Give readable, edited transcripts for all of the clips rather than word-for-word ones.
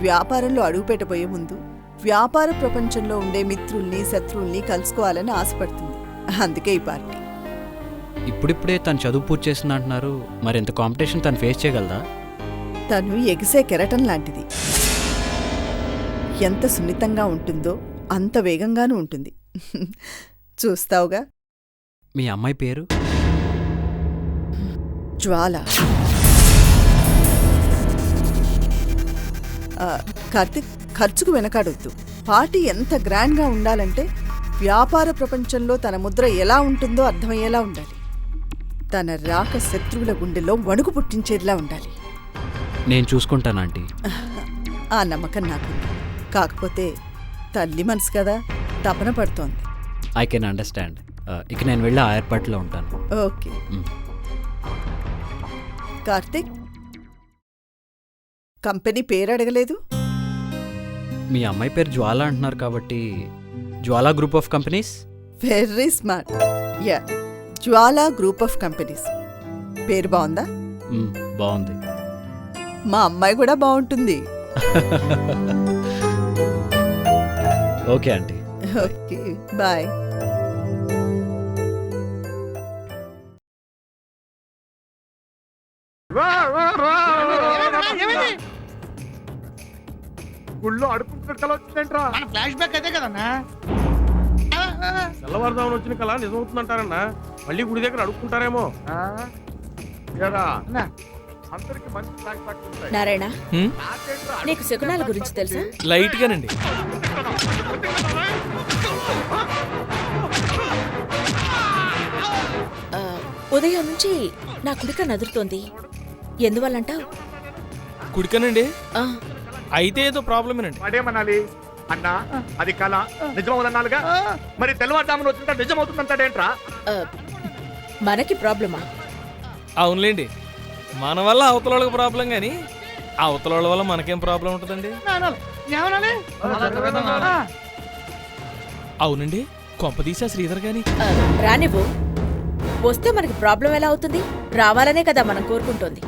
వ్యాపారంలో అడుగుపెట్టబోయే ముందు వ్యాపార ప్రపంచంలో ఉండే మిత్రుల్ని శత్రువుల్ని కలుసుకోవాలని ఆశపడుతుంది. అందుకే ఈ పార్టీ. ఇప్పుడిప్పుడే తను చదువు పూర్తి చేసింది అంటున్నారు. మరి ఎంత కాంపిటీషన్ తను ఫేస్ చేయగలదా? తను ఎగిసే కెరటం లాంటిది. ఎంత సున్నితంగా ఉంటుందో అంత వేగంగానూ ఉంటుంది. చూస్తావుగా. మీ అమ్మాయి పేరు? జ్వాల. కార్తిక్, ఖర్చుకు వెనకాడొద్దు. పార్టీ ఎంత గ్రాండ్గా ఉండాలంటే వ్యాపార ప్రపంచంలో తన ముద్ర ఎలా ఉంటుందో అర్థమయ్యేలా ఉండాలి. తన రాక శత్రువుల గుండెల్లో వణుకు పుట్టించేదిలా ఉండాలి. నేను చూసుకుంటాను ఆంటీ. ఆ నమ్మకం నాకు. కాకపోతే తల్లి మనసు కదా, తపన పడుతోంది. I can understand. ఇక నేను వెళ్ళి ఆ ఏర్పాట్లో ఉంటాను. ఓకే. కార్తిక్, కంపెనీ పేరు అడగలేదు? మీ అమ్మాయి పేరు జ్వాల అంటున్నారు కాబట్టి Jwala group of companies. Very smart. Yeah, Jwala group of companies. పేరు బాగుందా? బాగుంది. మా అమ్మాయి కూడా బాగుంటుంది. Okay aunty. Okay, bye. గుళ్ళో అడుపుకుంటున్న కళ వచ్చిందేంట్రా? ఫ్లాష్ బ్యాక్ అదే కదన్నా. తెల్లవారుదామని వచ్చిన కళ నిజమవుతుందంటారన్నా? మళ్ళీ గుడి దగ్గర అడుక్కుంటారేమో. అందరికి మంచి ఫ్లాష్ బ్యాక్ ఉంటాయి. నారాయణ, నీకు శకునాల గురించి తెలుసా? లైట్ గానండి. ఉదయం నుంచి నా కుడిక నదురుతోంది. ఎందువల్లంటావు? కుడికనండి. అయితే ఏదో ప్రాబ్లమేనండి. వాడేమనాలి? అన్నా, అది కళ నిజమవుదన్నాలుగా. మరి తెల్లవారుదామని వచ్చింటే నిజమవుతుందంటాడేంట్రా? మనకి ప్రాబ్లమా? అవునులేండి, మన వల్ల అవతల వాళ్ళకి ప్రాబ్లం కానీ అవతల వాళ్ళ వల్ల మనకేం ప్రాబ్లం ఉంటుందండి? అవునండి, కొంపదీసా శ్రీధర్ గాని రానివ్వు. వస్తే మనకి ప్రాబ్లం ఎలా అవుతుంది? రావాలనే కదా మనం కోరుకుంటోంది.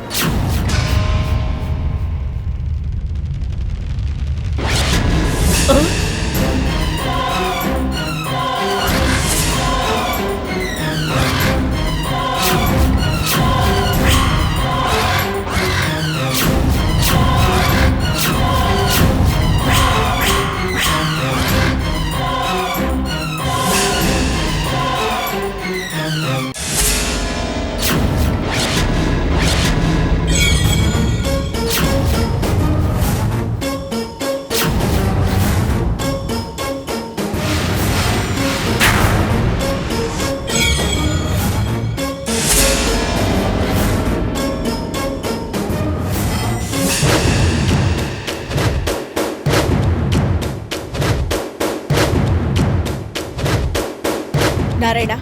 నారాయణ,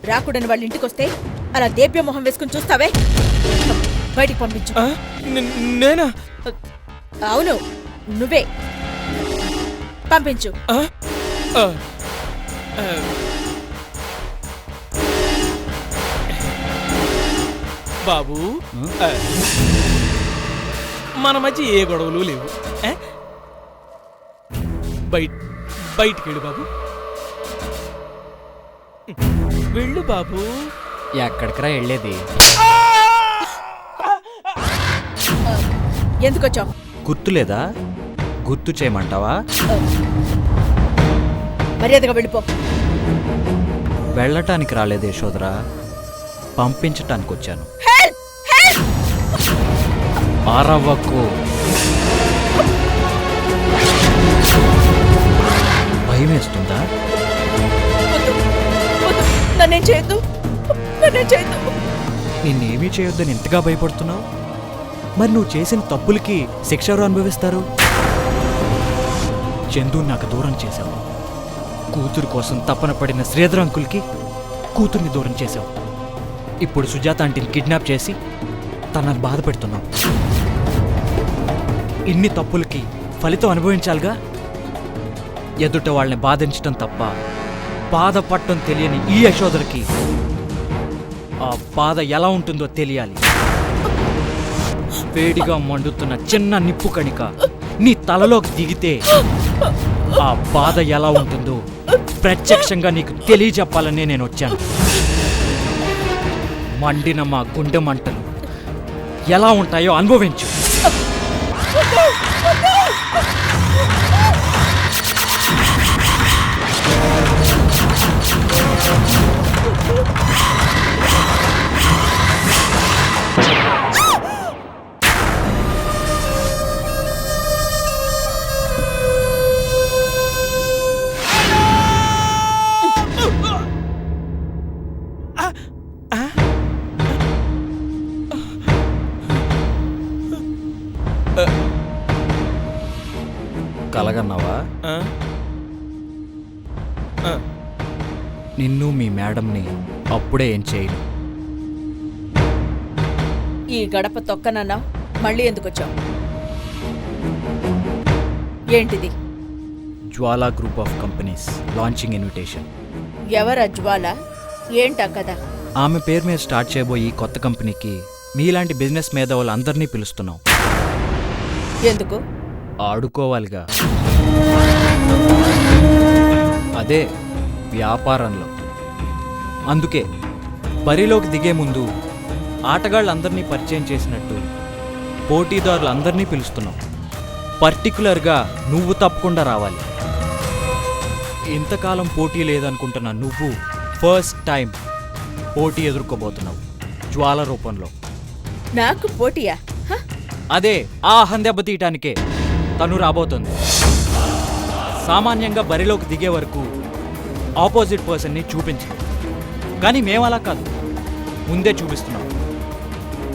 రాకుడని వాళ్ళ ఇంటికొస్తే అలా దేవ్య మొహం వేసుకుని చూస్తావే? బయటికి పంపించు. నేనా? అవును, నువ్వే. పంపించు. బాబు, మన మధ్య ఏ గొడవలు లేవు. బయటికి వెళ్ళు బాబు. వెళ్ళు బాబు. ఎక్కడికరా వెళ్ళేది? ఎందుకొచ్చావు? గుర్తులేదా? గుర్తు చేయమంటావా? మర్యాదగా వెళ్ళిపో. వెళ్ళటానికి రాలేదు యశోదరా, పంపించటానికి వచ్చాను. అరవకు. భయం వేస్తుందా? నన్నేం చేయొద్దు. నిన్నేమీ చేయొద్దని ఎంతగా భయపడుతున్నావు? మరి నువ్వు చేసిన తప్పులకి శిక్ష ఎవరు అనుభవిస్తారు? చందు నాకు దూరం చేశావు. కూతురు కోసం తపన పడిన శ్రీధర్ అంకుల్కి కూతుర్ని దూరం చేశావు. ఇప్పుడు సుజాత ఆంటీని కిడ్నాప్ చేసి తనను బాధ పెడుతున్నావు. ఇన్ని తప్పులకి ఫలితం అనుభవించాలిగా. ఎదుట వాళ్ళని బాధించటం తప్ప బాధపడటం తెలియని ఈ యశోదరికి ఆ బాధ ఎలా ఉంటుందో తెలియాలి. వేడిగా మండుతున్న చిన్న నిప్పు కణిక నీ తలలోకి దిగితే ఆ బాధ ఎలా ఉంటుందో ప్రత్యక్షంగా నీకు తెలియజెప్పాలనే నేను వచ్చాను. మండిన మా గుండె మంటలు ఎలా ఉంటాయో అనుభవించు. కలగన్నావా? నిన్ను మీ మేడంని అప్పుడే ఏం చేయను. ఈ గడప తొక్కనన్నా మళ్ళీ ఎందుకు వచ్చావు? ఏంటిది? Jwala group of companies launching invitation. ఎవరా జ్వాల? ఏంటా కదా? ఆమె పేరు మీద స్టార్ట్ చేయబోయి కొత్త కంపెనీకి మీలాంటి బిజినెస్ మేధావులందరినీ పిలుస్తున్నాం. ఎందుకు? ఆడుకోవాలిగా. అదే వ్యాపారంలో. అందుకే బరిలోకి దిగే ముందు ఆటగాళ్ళందరినీ పరిచయం చేసినట్టు పోటీదారులందరినీ పిలుస్తున్నాం. పర్టికులర్గా నువ్వు తప్పకుండా రావాలి. ఇంతకాలం పోటీ లేదనుకుంటున్నా నువ్వు ఫస్ట్ టైం పోటీ ఎదుర్కోబోతున్నావు జ్వాల రూపంలో. నాకు పోటీయా? అదే ఆ హందెబ్బ తీయటానికే తను రాబోతుంది. సామాన్యంగా బరిలోకి దిగే వరకు ఆపోజిట్ పర్సన్ని చూపించదు, కానీ మేమలా కాదు, ముందే చూపిస్తున్నాం.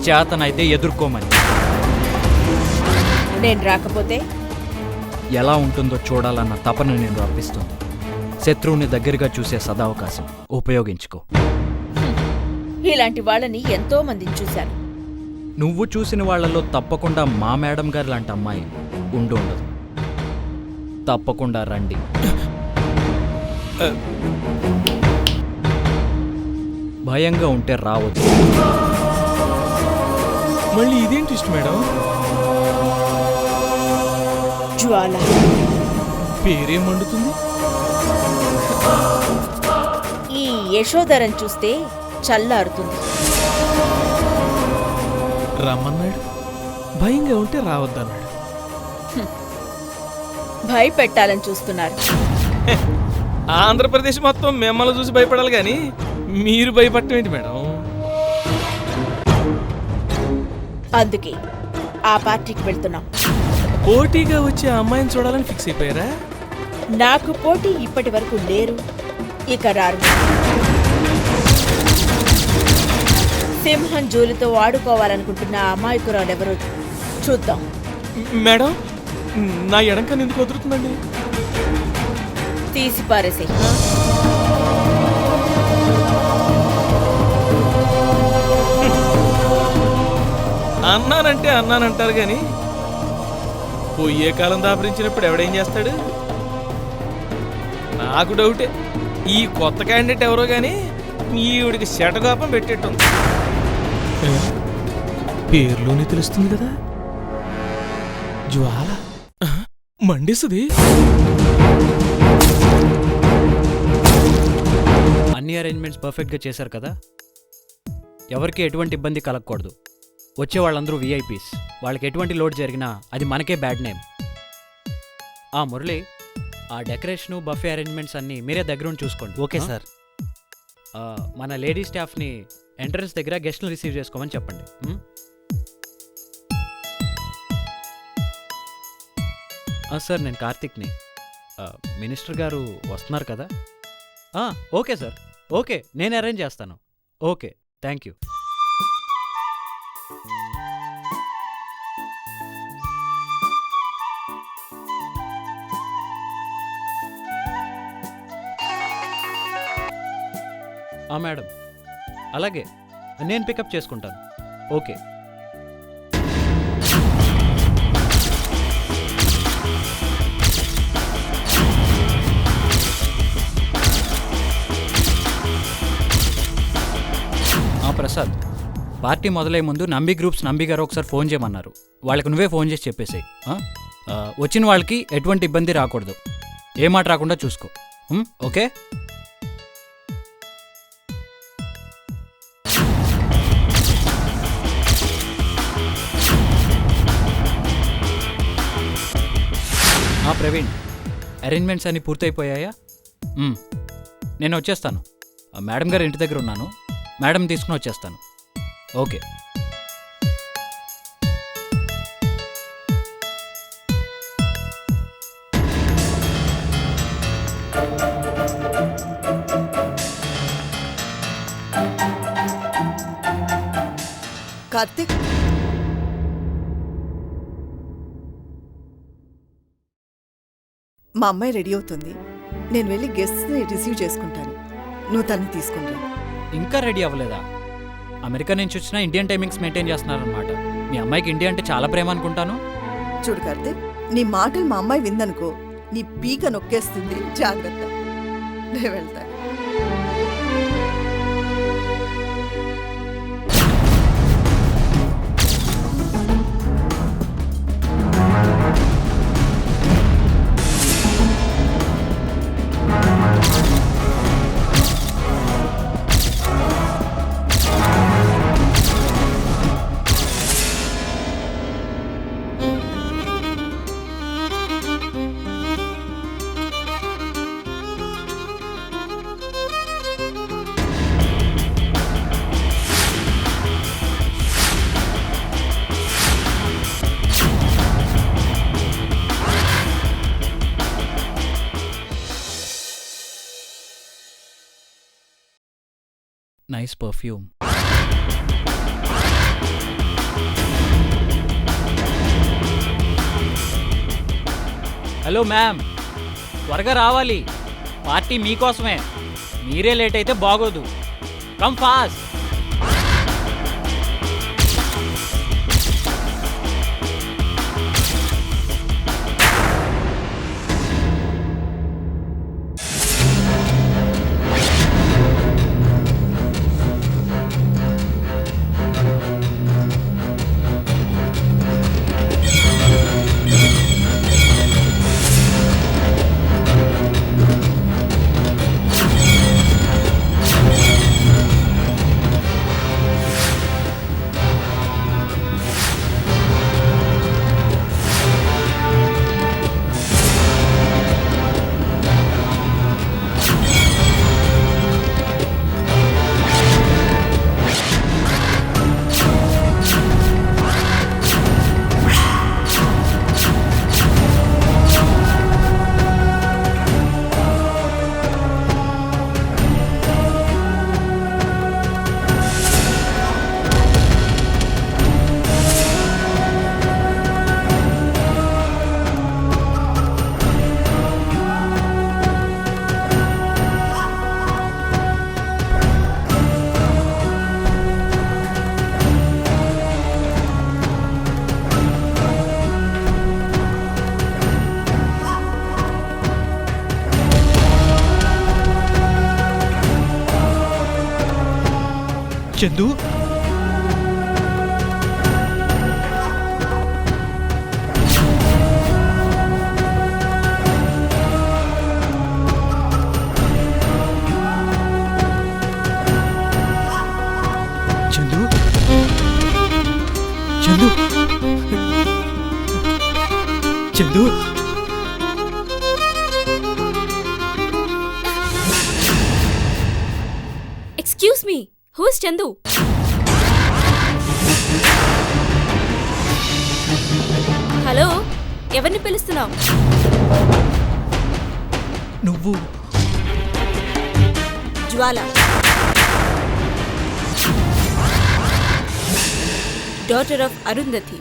చేతనైతే ఎదుర్కోమని. నేను రాకపోతే ఎలా ఉంటుందో చూడాలన్న తపన నేను రప్పిస్తుంది. శత్రువుని దగ్గరగా చూసే సదావకాశం ఉపయోగించుకో. ఇలాంటి వాళ్ళని ఎంతో మందిని చూశాను. నువ్వు చూసిన వాళ్లలో తప్పకుండా మా మేడం గారు లాంటి అమ్మాయి ఉండదు. తప్పకుండా రండి. భయంగా ఉంటే రావద్దు. మళ్ళీ ఇదేంటి ఇష్టం మేడం? జ్వాల పేరేం మండుతుంది? ఈ యశోధరని చూస్తే చల్లారుతుంది. రమ్మన్నాడు, భయంగా ఉంటే రావద్దన్నాడు. భయపెట్టాలని చూస్తున్నారు. ఆంధ్రప్రదేశ్ మొత్తం మిమ్మల్ని చూసి భయపడాలి కానీ మీరు భయపడటం ఏంటి మేడం? అందుకే ఆ పార్టీకి వెళ్తున్నాం. పోటీగా వచ్చే అమ్మాయిని చూడాలని ఫిక్స్ అయిపోయారా? నాకు పోటీ ఇప్పటి వరకు లేరు, ఇక రారు. సింహం జూలితో ఆడుకోవాలనుకుంటున్న అమాయకురాలెవరో చూద్దాం. మేడం, నా ఎడంకని ఎందుకు వదులుతుందండి? తీసి పారేసే. అన్నానంటే అన్నానంటారు కానీ పోయే కాలం దాపరించినప్పుడు ఎవడేం చేస్తాడు? నాకు డౌటే. ఈ కొత్త క్యాండిడేట్ ఎవరో కానీ ఈవిడికి శటకోపం పెట్టేట్టుంది. పేర్లోనే తెలుస్తుంది కదా, జ్వాల మండిస్తుంది. అన్ని అరేంజ్మెంట్స్ పర్ఫెక్ట్గా చేశారు కదా. ఎవరికి ఎటువంటి ఇబ్బంది కలగకూడదు. వచ్చే వాళ్ళందరూ విఐపీస్. వాళ్ళకి ఎటువంటి లోడ్ జరిగినా అది మనకే బ్యాడ్ నేమ్. మురళి, ఆ డెకరేషను బఫే అరేంజ్మెంట్స్ అన్నీ మీరే దగ్గరుండి చూసుకోండి. Okay sir. మన లేడీ స్టాఫ్ని ఎంట్రన్స్ దగ్గర గెస్ట్ని రిసీవ్ చేసుకోమని చెప్పండి. సార్, నేను కార్తిక్ని. మినిస్టర్ గారు వస్తున్నారు కదా? ఓకే సార్, ఓకే, నేను అరేంజ్ చేస్తాను. Okay, thank you. మేడం, అలాగే నేను పికప్ చేసుకుంటాను. ఓకే. ప్రసాద్, పార్టీ మొదలయ్యే ముందు నంబి గ్రూప్స్ నంబి గారు ఒకసారి ఫోన్ చేయమన్నారు. వాళ్ళకి నువ్వే ఫోన్ చేసి చెప్పేసాయి. వచ్చిన వాళ్ళకి ఎటువంటి ఇబ్బంది రాకూడదు. ఏ మాట రాకుండా చూసుకో. ఓకే? ప్రవీణ్, అరేంజ్మెంట్స్ అన్నీ పూర్తయిపోయాయా? నేను వచ్చేస్తాను. మేడం గారు ఇంటి దగ్గర ఉన్నాను. మేడం తీసుకుని వచ్చేస్తాను. ఓకే. కార్తిక్, మా అమ్మాయి రెడీ అవుతుంది. నేను వెళ్ళి గెస్ట్ని రిసీవ్ చేసుకుంటాను. నువ్వు తన్ని తీసుకుంటా. ఇంకా రెడీ అవ్వలేదా? అమెరికా నుంచి వచ్చిన ఇండియన్ టైమింగ్స్ మెయింటైన్ చేస్తున్నారనమాట. మీ అమ్మాయికి ఇండియా అంటే చాలా ప్రేమ అనుకుంటాను. చూడు కార్తిక్, నీ మాటలు మా అమ్మాయి విందనుకో, నీ పీక నొక్కేస్తుంది. జాగ్రత్త. నేను వెళ్తాను. Nice perfume. హలో మ్యామ్, త్వరగా రావాలి. పార్టీ మీకోసమే. మీరే లేట్ అయితే బాగోదు. Come fast. Chandu, Chandu, Chandu, Chandu. Excuse me, whose Chandu? Hello, ఎవరిని పిలుస్తున్నావు? నువ్వు జ్వాల, డాటర్ ఆఫ్ అరుంధతి.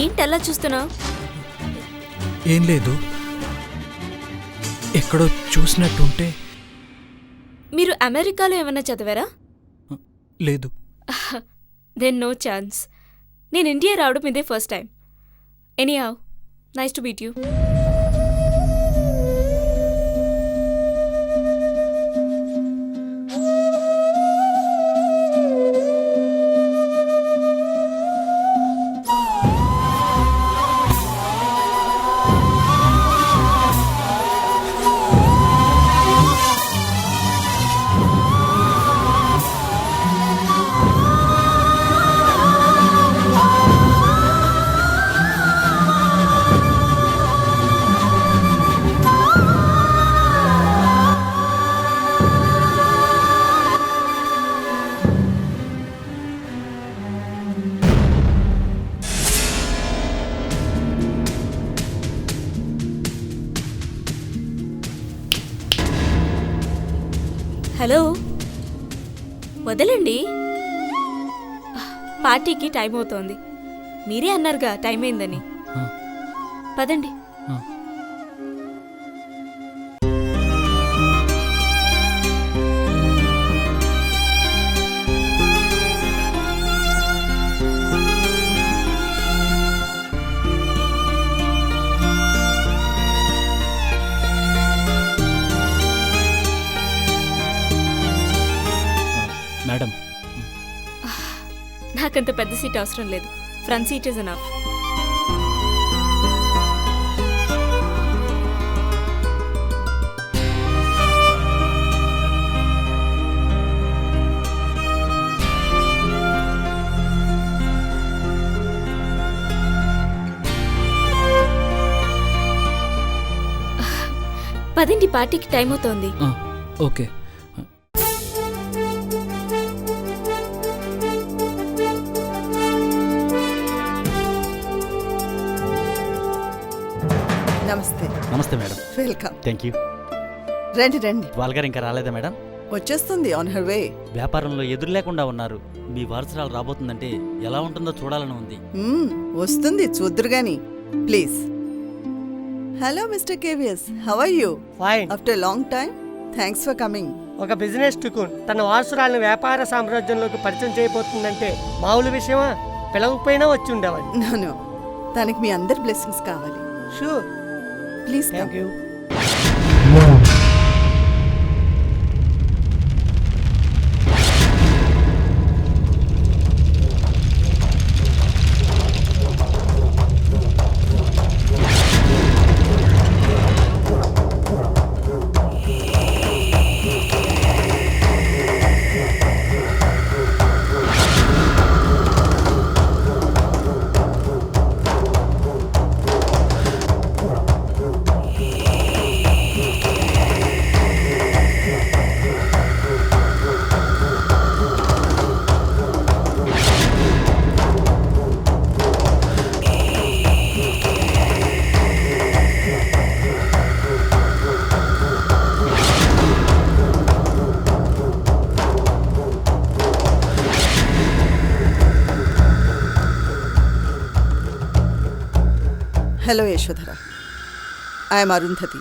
ఏంటలా చూస్తున్నావు? ఏం లేదు, ఎక్కడో చూసినట్టుంటే. మీరు అమెరికాలో ఏమన్నా చదివారా? లేదు. Then no chance. నేను ఇండియా రావడం ఇదే first time. Anyhow, nice to meet you. Hello వదలండి. పార్టీకి టైం అవుతోంది. మీరే అన్నారుగా టైం అయిందని. ఆ. పదండి. ఆ. మేడం, నాకంత పెద్ద సీట్ అవసరం లేదు. Front seat is enough. పదండి, పార్టీకి టైం అవుతోంది. ఓకే. నమస్తే. నమస్తే మేడం. వెల్కమ్. Thank you. రండి రండి. వాళ్ళగారు ఇంకా రాలేదా మేడం? వచ్చేస్తుంది, ఆన్ హర్ వే. వ్యాపారంలో ఎదురు లేకుండా ఉన్నారు. మీ వారసురాలు రాబోతుందంటే ఎలా ఉంటుందో చూడాలని ఉంది. వస్తుంది, చూద్దురు గాని. ప్లీజ్. హలో మిస్టర్ కేవియస్, how are you? Fine. After long time, thanks for coming. ఒక బిజినెస్ టికూన్ తన వారసురాలను వ్యాపార సామ్రాజ్యంలోకి పరిచయం చేయబోతుందంటే మామూలు విషయమా? పిలవకపోయినా వచ్చి ఉండేవాడిని. నో, తనకి మీ అందరి బ్లెస్సింగ్స్ కావాలి. Sure. Please thank you. Hello Yashodhara, I am Arundhati.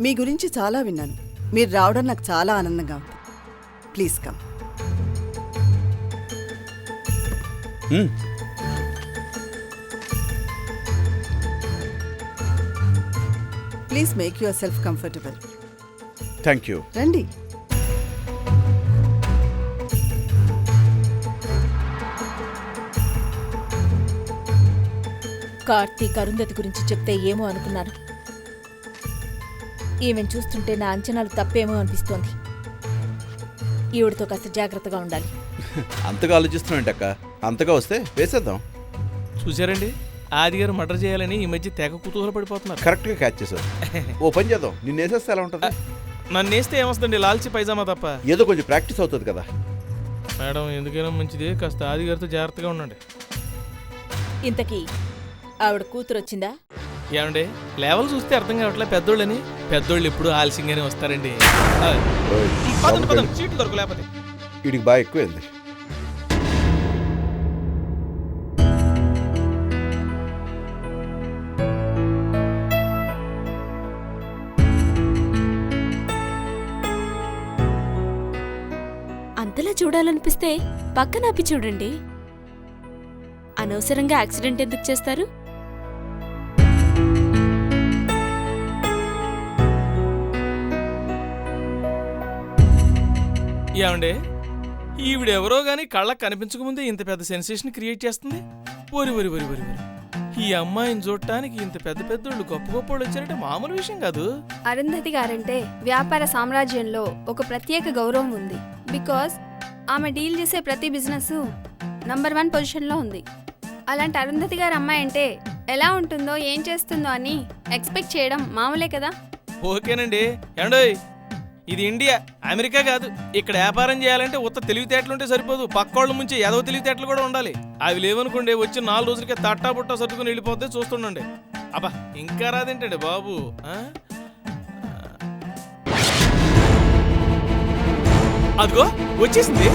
మీ గురించి చాలా విన్నాను. మీరు రావడం నాకు చాలా ఆనందంగా ఉంది. Please come. Please make yourself comfortable. Thank you. రండి. కార్తీక్ అరుంధతి గురించి చెప్తే ఏమో అనుకున్నాను. ఈమెను చూస్తుంటే నా అంచనాలు తప్పేమో అనిపిస్తోంది. ఈవిడితో కాస్త జాగ్రత్తగా ఉండాలి. అంతగా ఆలోచిస్తున్నాంటక్క. అంతగా వస్తే వేసేద్దాం. చూసారండి, ఆది గారు మర్డర్ చేయాలని ఈ మధ్య తెగ కుతూహల పడిపోతున్నారు. కరెక్ట్గా క్యాచ్ చేసావు. ఓ పని చేద్దాం, నిన్ను వేసేస్తే ఎలా ఉంటుంది? నన్ను వేస్తే ఏమొస్తుందండి, లాల్చి పైజామా తప్ప. ఏదో కొంచెం ప్రాక్టీస్ అవుతుంది కదా. మేడం, ఎందుకైనా మంచిది కాస్త ఆది గారితో జాగ్రత్తగా ఉండండి. ఇంతకీ ఆవిడ కూతురు వచ్చిందా? ఏమండి, లేవలు చూస్తే అర్థం కావట్లే పెద్దోళ్ళని. పెద్దోళ్ళు ఎప్పుడు ఆలస్యంగానే వస్తారండి. పదండి పదండి, సీట్లు దొరకు లేకపోతే. వీడికి బాగా ఎక్కువైంది. అంతలా చూడాలనిపిస్తే పక్కన ఆపి చూడండి. అనవసరంగా యాక్సిడెంట్ ఎందుకు చేస్తారు? ఏమండి, ఈవిడెవరో గాని కళ్ళకు కనిపించకముందే ఇంత పెద్ద సెన్సేషన్ క్రియేట్ చేస్తుంది. ఒరి ఒరి ఒరి ఒరి ఒరి, ఈ అమ్మాయిని చూడటానికి ఇంత పెద్ద పెద్దోళ్ళు గొప్ప గొప్పోళ్ళు వచ్చారంటే మామూలు విషయం కాదు. అరుంధతి గారంటే వ్యాపార సామ్రాజ్యంలో ఒక ప్రత్యేక గౌరవం ఉంది. బికాస్ ఆమె డీల్ చేసే ప్రతి బిజినెస్ నంబర్ 1 పొజిషన్లో ఉంది. అలాంటి అరుంధతి గారి అమ్మాయి అంటే ఎలా ఉంటుందో, ఏం చేస్తుందో అని ఎక్స్పెక్ట్ చేయడం మామూలే కదా. ఓకేనండి. ఏమండోయ్, ఇది ఇండియా, అమెరికా కాదు. ఇక్కడ వ్యాపారం చేయాలంటే ఉత్త తెలివితేటలుంటే సరిపోదు, పక్కోళ్ళ ముంచి ఏదో తెలివితేటలు కూడా ఉండాలి. అవి లేవనుకోండి వచ్చి 4 రోజులకే తట్టా బుట్టా సర్దుకుని వెళ్ళిపోతే చూస్తుండండి. అబ్బా ఇంకా రాదేంటండి బాబు. అదిగో వచ్చేసింది.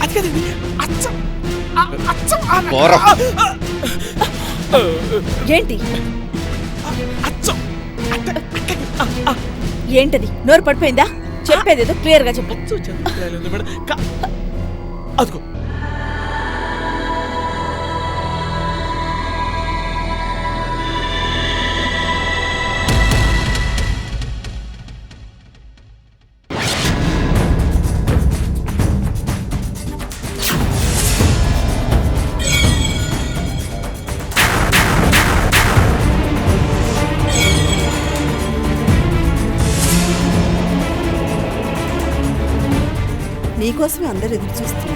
అది కదండి ఏంటి ఏంటది? నోరు పడిపోయిందా? చెప్పేదేదో క్లియర్ గా చెప్పు. అదిగో నీకోసమే అందరు ఎదురు చూస్తున్నారు.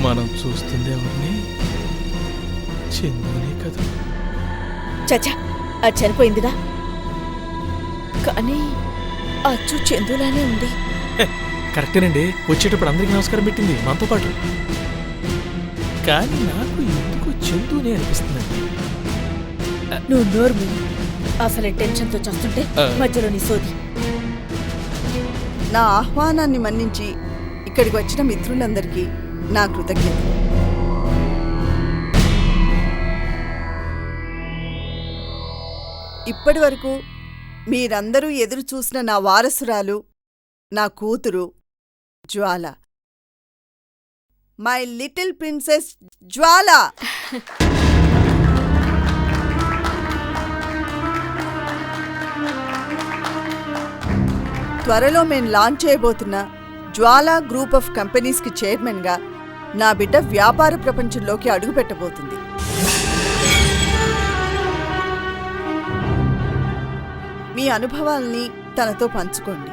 మనం చూస్తుంది ఎవరిని? చందునే కదా. చచ్చా అది చనిపోయిందిగా, కానీ అచ్చు చందులానే ఉంది. కరెక్టేనండి, వచ్చేటప్పుడు అందరికి నమస్కారం పెట్టింది మనతో పాటు. కానీ నాకు ఎందుకు చందునే అనిపిస్తుందండి. నువ్వు నోరు మూయి. అసలే టెన్షన్తో చేస్తుంటే మధ్యలో నీ సోది. నా ఆహ్వానాన్ని మన్నించి ఇక్కడికి వచ్చిన మిత్రులందరికీ నా కృతజ్ఞతలు. ఇప్పటి వరకు మీరందరూ ఎదురు చూసిన నా వారసురాలు, నా కూతురు జ్వాల, మై లిటిల్ ప్రిన్సెస్ జ్వాల. త్వరలో మేం లాంచ్ చేయబోతున్న జ్వాలా గ్రూప్ ఆఫ్ కంపెనీస్కి చైర్మన్గా నా బిడ్డ వ్యాపార ప్రపంచంలోకి అడుగుపెట్టబోతుంది. మీ అనుభవాల్ని తనతో పంచుకోండి.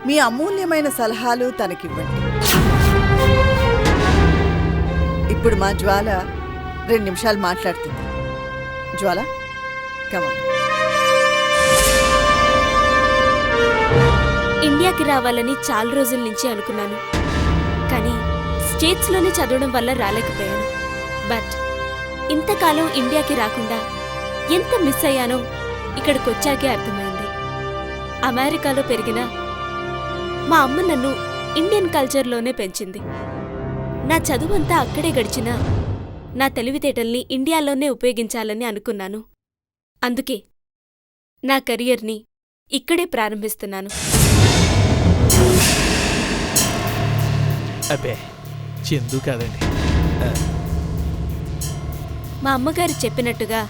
మీ అమూల్యమైన సలహాలు తనకివ్వండి. ఇప్పుడు మా జ్వాల 2 నిమిషాలు మాట్లాడుతుంది. జ్వాల, కమాన్. ఇండియాకి రావాలని చాలా రోజుల నుంచి అనుకున్నాను, కానీ స్టేట్స్లోనే చదవడం వల్ల రాలేకపోయాను. బట్ ఇంతకాలం ఇండియాకి రాకుండా ఎంత మిస్ అయ్యానో ఇక్కడికొచ్చాకే అర్థమైంది. అమెరికాలో పెరిగిన మా అమ్మ నన్ను ఇండియన్ కల్చర్లోనే పెంచింది. నా చదువంతా అక్కడే గడిచినా నా తెలివితేటల్ని ఇండియాలోనే ఉపయోగించాలని అనుకున్నాను. అందుకే నా కెరియర్ని ఇక్కడే ప్రారంభిస్తున్నాను. అబ్బే, చందు కాదండి. మా అమ్మగారు చెప్పినట్టుగా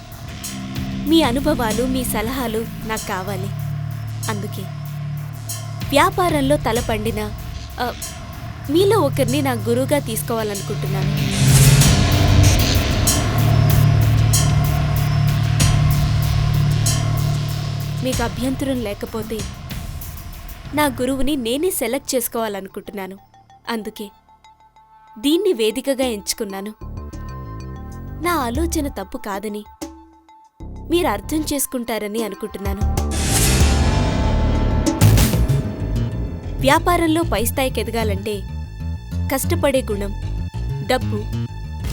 మీ అనుభవాలు, మీ సలహాలు నాకు కావాలి. అందుకే వ్యాపారంలో తలపండిన మీలో ఒకరిని నా గురువుగా తీసుకోవాలనుకుంటున్నాను. మీకు అభ్యంతరం లేకపోతే నా గురువుని నేనే సెలెక్ట్ చేసుకోవాలనుకుంటున్నాను. అందుకే దీన్ని వేదికగా ఎంచుకున్నాను. నా ఆలోచన తప్పు కాదని మీరు అర్థం చేసుకుంటారని అనుకుంటున్నాను. వ్యాపారంలో పై స్థాయికి ఎదగాలంటే కష్టపడే గుణం, డబ్బు,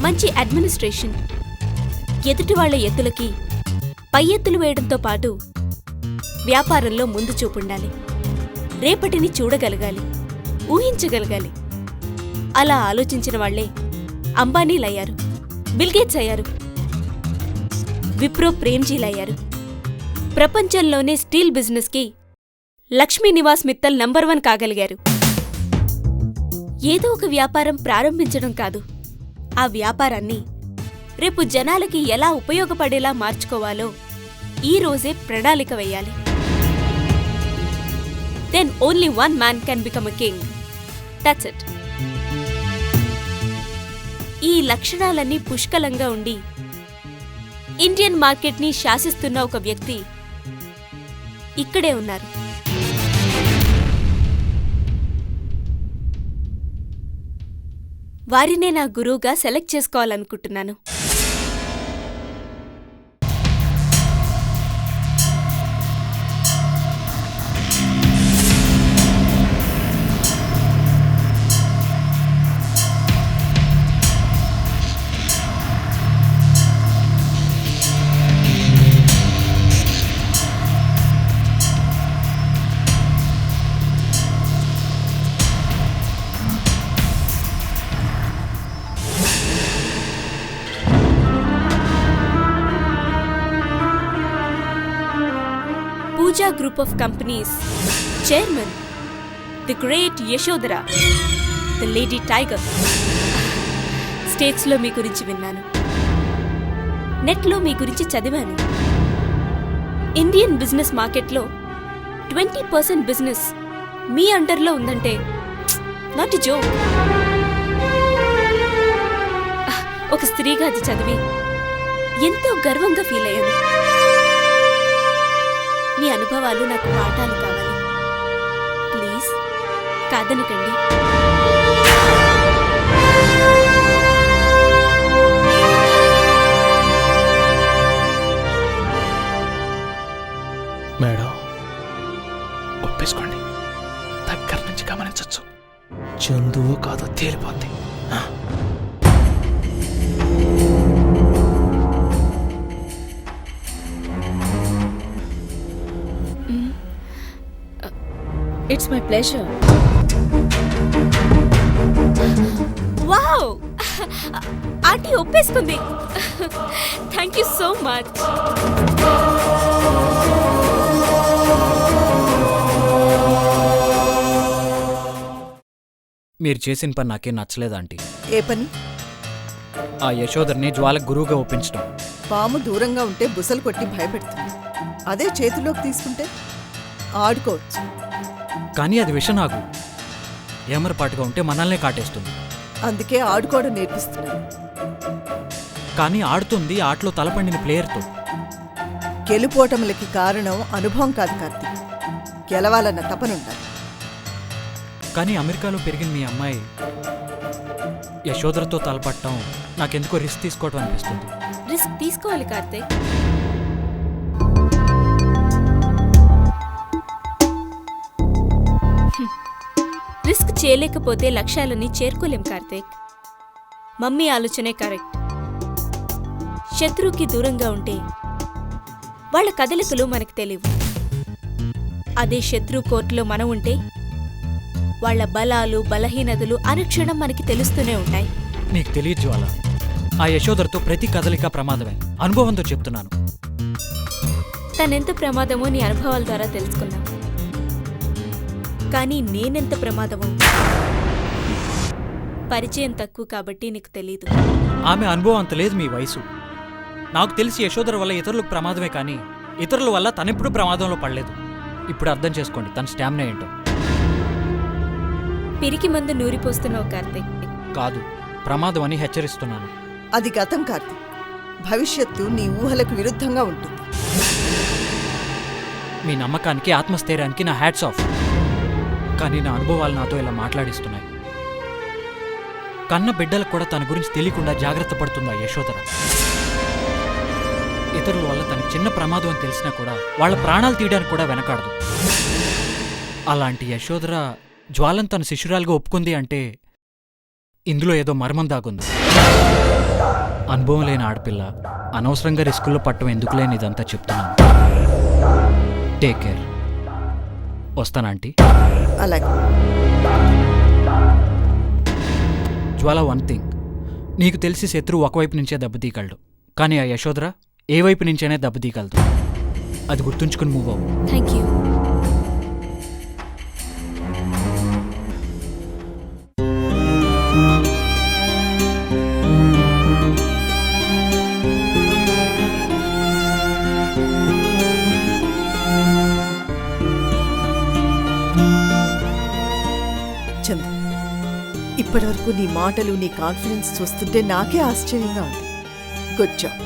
మంచి అడ్మినిస్ట్రేషన్, ఎదుటి వాళ్ల ఎత్తులకి పై ఎత్తులు వేయడంతో పాటు వ్యాపారంలో ముందు చూపుండాలి. రేపటిని చూడగలగాలి, ఊహించగలగాలి. అలా ఆలోచించిన వాళ్లే అంబానీలయ్యారు, బిల్గేట్స్ అయ్యారు, విప్రో ప్రేమ్జీలయ్యారు. ప్రపంచంలోనే స్టీల్ బిజినెస్కి లక్ష్మీ నివాస్ మిత్తల్ నంబర్ 1 కాగలిగారు. ఏదో ఒక వ్యాపారం ప్రారంభించడం కాదు, ఆ వ్యాపారాన్ని రేపు జనాలకి ఎలా ఉపయోగపడేలా మార్చుకోవాలో ఈ రోజే ప్రణాళిక వేయాలి. Then only 1 man can become a king. That's it. ఈ లక్షణాలన్నీ పుష్కలంగా ఉండి ఇండియన్ మార్కెట్ని శాసిస్తున్న ఒక వ్యక్తి ఇక్కడే ఉన్నారు. వారినే నా గురువుగా సెలెక్ట్ చేసుకోవాలనుకుంటున్నాను. Pooja Group of Companies Chairman, the great Yashodhara, the Lady Tiger. స్టేట్స్లో మీ గురించి విన్నాను, నెట్లో మీ గురించి చదివాను. ఇండియన్ బిజినెస్ మార్కెట్లో 20% బిజినెస్ మీ అండర్లో ఉందంటే నాట్ ఎ జోక్. ఒక స్త్రీగా అది చదివి ఎంతో గర్వంగా ఫీల్ అయ్యాను. మీ అనుభవాలు నాకు పాఠాలు కావాలి. ప్లీజ్ కాదనకండి. It's my pleasure. Wow, aunty ఒప్పేసుకుంది. Thank you so much. మీరు చేసిన పని నాకేం నచ్చలేదు ఆంటీ. ఏ పని? ఆ యశోదర్ని జ్వాలకు గురువుగా ఒప్పించడం. పాము దూరంగా ఉంటే బుసలు కొట్టి భయపెడుతుంది. అదే చేతిలోకి తీసుకుంటే ఆడుకోవచ్చు. కానీ అది విషనాగు. ఏమరపాటుగా ఉంటే మనల్నే కాటేస్తుంది. అందుకే ఆడుకోవడం నేర్పిస్తున్నాను. కానీ ఆడుతుంది ఆటలో తలపండిన ప్లేయర్తో. గెలుపోటములకి కారణం అనుభవం కాదు కార్తీక్, గెలవాలన్న తపనుండాలి. కానీ అమెరికాలో పెరిగిన మీ అమ్మాయి యశోదరతో తలపట్టడం నాకెందుకో రిస్క్ తీసుకోవడం అనిపిస్తుంది. రిస్క్ తీసుకోవాలి కార్తీక్. రిస్క్ చేయలేకపోతే లక్ష్యాలని చేరుకోలేం కార్తీక్. మమ్మీ ఆలోచనే కరెక్ట్. శత్రువుకి దూరంగా ఉంటే వాళ్ళ కదలికలు మనకు తెలియవు. అదే శత్రువు కోర్టులో మనం ఉంటే వాళ్ళ బలాలు బలహీనతలు అనుక్షణం మనకి తెలుస్తూనే ఉంటాయి. నీకు తెలియదు జ్వాల, ఆ యశోదరతో ప్రతి కదలిక ప్రమాదమే. అనుభవంతో చెప్తున్నాను. తనెంత ప్రమాదమో నీ అనుభవాల ద్వారా తెలుసుకున్నాం. కానీ నేనెంత ప్రమాదమో పరిచయం తక్కువ కాబట్టి నీకు తెలీదు. ఆమె అనుభవం అంత లేదు మీ వయసు. నాకు తెలిసి యశోదర వల్ల ఇతరులకు ప్రమాదమే కానీ ఇతరుల వల్ల తనెప్పుడు ప్రమాదంలో పడలేదు. ఇప్పుడు అర్థం చేసుకోండి తన స్టామినా ఏంటో. పిరికి మందు నూరిపోస్తున్నావు కార్తీక్. కాదు, ప్రమాదం అని హెచ్చరిస్తున్నాను. అది గతం కార్తీక్, భవిష్యత్తు నీ ఊహలకు విరుద్ధంగా ఉంటుంది. మీ నమ్మకానికి ఆత్మస్థైర్యానికి నా హ్యాట్స్ ఆఫ్. కానీ నా అనుభవాలు నాతో ఇలా మాట్లాడిస్తున్నాయి. కన్న బిడ్డలకు కూడా తన గురించి తెలియకుండా జాగ్రత్త పడుతుందా యశోదర? ఇతరుల వల్ల తనకు చిన్న ప్రమాదం అని తెలిసినా కూడా వాళ్ళ ప్రాణాలు తీయడానికి కూడా వెనకాడదు. అలాంటి యశోదర జ్వాలను తన శిష్యురాలుగా ఒప్పుకుంది అంటే ఇందులో ఏదో మర్మం దాగుంది. అనుభవం లేని ఆడపిల్ల అనవసరంగా రిస్కుల్లో పట్టడం ఎందుకు లేని ఇదంతా చెప్తున్నాను. Take care. వస్తానంటీ. అలాగే. జ్వాల, వన్ థింగ్, నీకు తెలిసి శత్రువు ఒకవైపు నుంచే దెబ్బతీయగలడు, కానీ ఆ యశోదర ఏ వైపు నుంచైనా దెబ్బతీయగలదు. అది గుర్తుంచుకుని మూవ్ అవ్వు. Thank you. చందు, ఇప్పటివరకు నీ మాటలు నీ కాన్ఫిడెన్స్ చూస్తుంటే నాకే ఆశ్చర్యంగా ఉంది. Good job.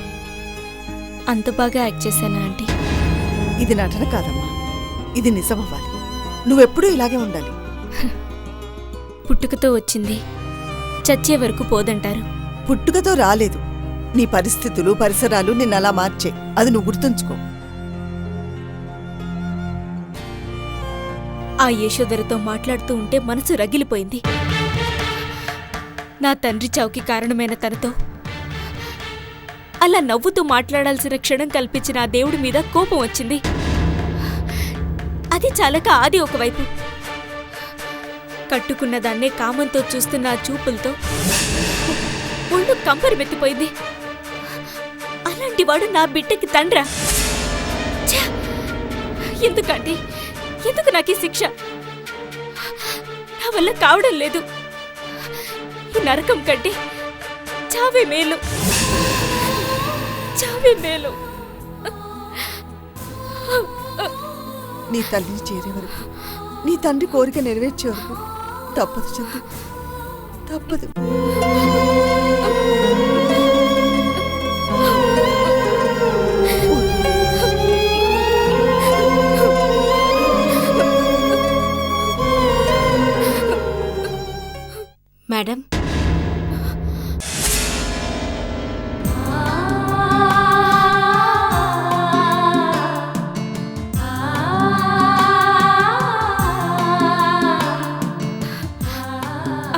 అంత బాగా యాక్ట్ చేశానా ఆంటీ? ఇది నటన కాదమ్మా, ఇది నిజమవ్వాలి. నువ్వెప్పుడూ ఇలాగే ఉండాలి. పుట్టుకతో వచ్చింది చచ్చే వరకు పోదంటారు. పుట్టుకతో రాలేదు. నీ పరిస్థితులు పరిసరాలు నిన్నలా మార్చే. అది నువ్వు గుర్తుంచుకో. ఆ యశోదరతో మాట్లాడుతూ ఉంటే మనసు రగిలిపోయింది. నా తండ్రి చావుకి కారణమైన తనతో అలా నవ్వుతూ మాట్లాడాల్సిన క్షణం కల్పించిన ఆ దేవుడి మీద కోపం వచ్చింది. అది చాలక ఆది ఒకవైపు కట్టుకున్న దాన్నే కామంతో చూస్తున్న ఆ చూపులతో ఒళ్ళు కంపరి మెత్తిపోయింది. అలాంటివాడు నా బిడ్డకి తండ్రా? ఛ! ఎందుకంటే ఎందుకు నాకు ఈ శిక్ష? నా వల్ల కావడం లేదు. ఈ నరకం కంటే చావే మేలు, చావే మేలు. నీ తల్లిని చేరే వరకు, నీ తండ్రి కోరిక నెరవేర్చే వరకు తప్పదు చందు, తప్పదు. మేడం,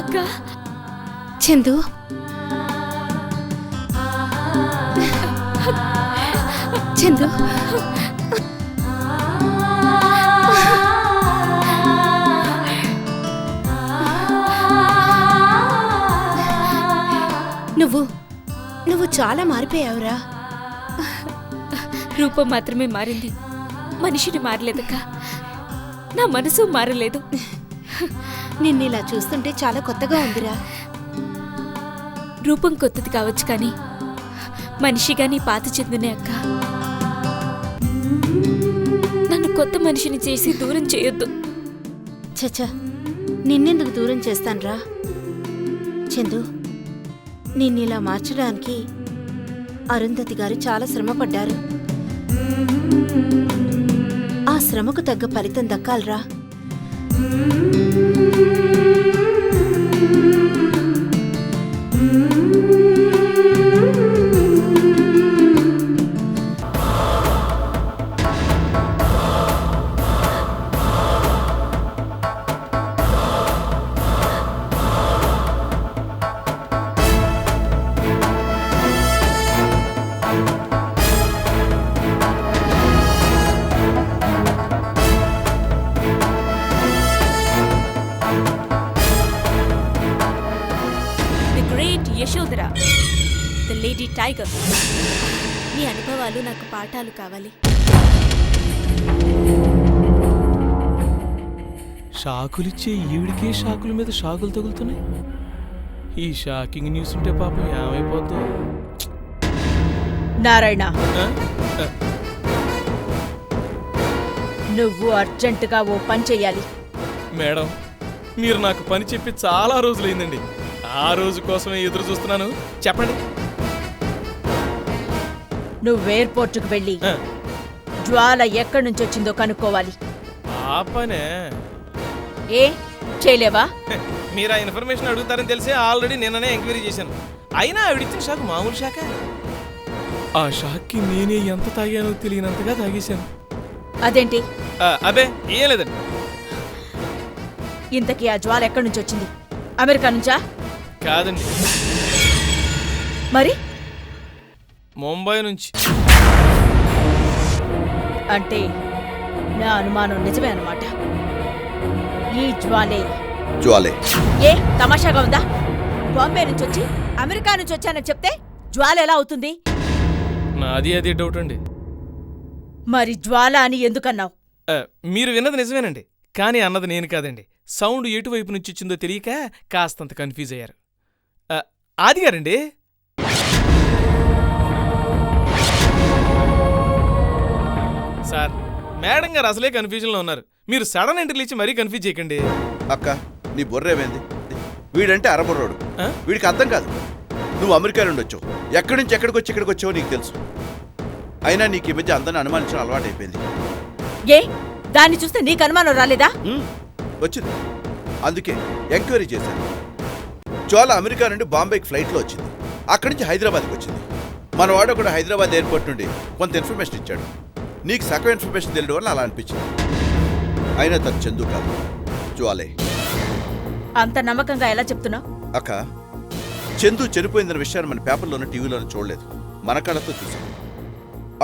అక్క. చందు, చందు, నువ్వు చాలా మారిపోయావురా. రూపం మాత్రమే మారింది, మనిషిని మారలేదక్క. నా మనసు మారలేదు. నిన్నిలా చూస్తుంటే చాలా కొత్తగా ఉందిరా. రూపం కొత్తది కావచ్చు కానీ మనిషిగా నీ పాత చెందునే అక్క. నన్ను కొత్త మనిషిని చేసి దూరం చేయొద్దు. చచ్చా, నిన్నెందుకు దూరం చేస్తాన్రా? చందు, నిన్నిలా మార్చడానికి అరుంధతి గారు చాలా శ్రమపడ్డారు. ఆ శ్రమకు తగ్గ ఫలితం దక్కాలరా. Yashodhara, the lady tiger. నీ అనుభవాలు నాకు పాఠాలు కావాలి. షాకులిచ్చే ఈవిడికే షాకుల మీద షాకులు తగులుతున్నాయి. ఈ షాకింగ్ న్యూస్ ఉంటే పాపం ఏమైపోద్దు. నారాయణ, ఆ? ఆ, నువ్వు అర్జెంటుగా ఓ పని చెయ్యాలి. మేడం, మీరు నాకు పని చెప్పి చాలా రోజులైందండి. ఆ రోజు కోసమే ఎదురు చూస్తున్నాను. చెప్పండి. నువ్వు ఎయిర్పోర్టుకు వెళ్ళి ఆ, జ్వాల ఎక్కడి నుంచి వచ్చిందో కనుక్కోవాలి. ఆ పనే. ఏ చేయలేవా? మీరు ఆ ఇన్ఫర్మేషన్ అడుగుతారని తెలిసి ఆల్రెడీ నిన్ననే ఎంక్వైరీ చేశాను. అయినా ఆవిడిచ్చిన షాక్ మామూలు షాకా? ఆ షాక్కి నేనే ఎంత తాగానో తెలియనంతగా తాగేశాను. అదేంటి? అబే ఏం లేదండి. ఇంతకీ ఆ జ్వాల ఎక్కడి నుంచి వచ్చింది? అమెరికా నుంచా? కాదండి, మరి ముంబై నుంచి. అంటే నా అనుమానం నిజమే అన్నమాట. ఈ జ్వాలే. ఏ తమాషాగా ఉందా? బాంబే నుంచి వచ్చి అమెరికా నుంచి వచ్చానని చెప్తే జ్వాల ఎలా అవుతుంది? నాది అదే డౌట్ అండి. మరి జ్వాల అని ఎందుకన్నావు? మీరు విన్నది నిజమేనండి, కానీ అన్నది నేను కాదండి. సౌండ్ ఎటువైపు నుంచి వచ్చిందో తెలియక కాస్తంత కన్ఫ్యూజ్ అయ్యారు. ఆది గారండి. సార్, మేడం గారు అసలే కన్ఫ్యూజన్లో ఉన్నారు. మీరు సడన్ ఎంట్రీలు ఇచ్చి మరీ కన్ఫ్యూజ్ చేయకండి. అక్క, నీ బుర్రేమైంది? వీడంటే అరబుర్రోడు, వీడికి అర్థం కాదు. నువ్వు అమెరికా నుండి వచ్చావు, ఎక్కడి నుంచి ఎక్కడికి వచ్చావో నీకు తెలుసు. అయినా నీకు ఈ మధ్య అందరిని అనుమానించడం అలవాటైపోయింది. ఏ దాన్ని చూస్తే నీకు అనుమానం రాలేదా? వచ్చింది, అందుకే ఎంక్వైరీ చేశాను. జ్వాల అమెరికా నుండి బాంబేకి ఫ్లైట్లో వచ్చింది, అక్కడి నుంచి హైదరాబాద్కి వచ్చింది. మనవాడు కూడా హైదరాబాద్ ఎయిర్పోర్ట్ నుండి కొంత ఇన్ఫర్మేషన్ ఇచ్చాడు. నీకు సగం ఇన్ఫర్మేషన్ తెలియడం వల్ల అలా అనిపించింది. అయినా తను చందు కాదు, జ్వాలే. అంత నమ్మకంగా ఎలా చెప్తున్నావు? అక్క, చందు చనిపోయిందన్న విషయాన్ని మన పేపర్లోనూ టీవీలోనూ చూడలేదు, మన కళ్ళతో చూసాం.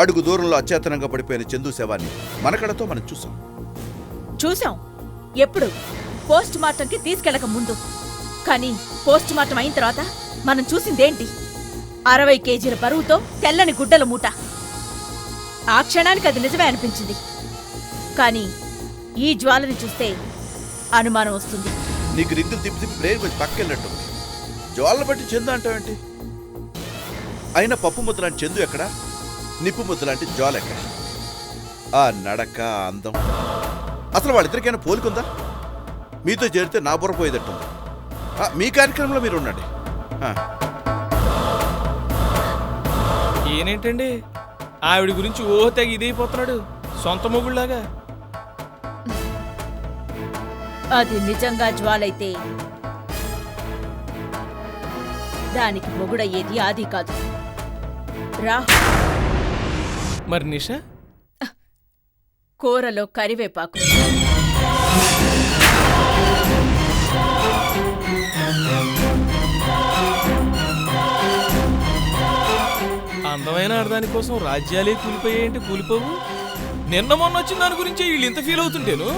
అడుగు దూరంలో అచేతనంగా పడిపోయిన చందు శవాన్ని మన కళ్ళతో మనం చూసాం. చూసాం. ఎప్పుడు? పోస్ట్ మార్టంకి తీసుకెళ్లక ముందు. కానీ పోస్ట్ మార్టం అయిన తర్వాత మనం చూసిందేంటి? 60 కేజీల బరువుతో తెల్లని గుడ్డల మూట. ఆ క్షణానికి అది నిజమే అనిపించింది. కానీ ఈ జ్వాలని చూస్తే అనుమానం వస్తుంది. నీకు రింగులు తిప్పి తిప్పి బ్రెయిన్ కొంచెం పక్కెళ్ళట్టుంది. జ్వాలను బట్టి చందు అంటావేంటి? అయినా పప్పు ముద్ద లాంటి చందు ఎక్కడా? నిప్పు ముద్ద లాంటి జ్వాల ఎక్కడ? ఆ నడక, అందం, అసలు వాళ్ళిద్దరికైనా పోలికుందా? మీతో చేరితే నా బుర్ర పోయేదట్టుంది. మీ కార్యక్రమంలో మీరు ఉండండి. ఏనేంటండి ఆవిడ గురించి ఓ తెగ ఇదైపోతున్నాడు, సొంత మొగుళ్ళలాగా. అది నిజంగా జ్వాలైతే దానికి మొగుడయ్యేది ఆది కాదు, రా. మరి నిషా? కూరలో కరివేపాకు. అందమైన అర్థాని కోసం రాజ్యాలే కూలిపోయాయంటే కూలిపోవు. నిన్న మొన్న వచ్చిన దాని గురించి వీళ్ళు ఇంత ఫీల్ అవుతుంటేను.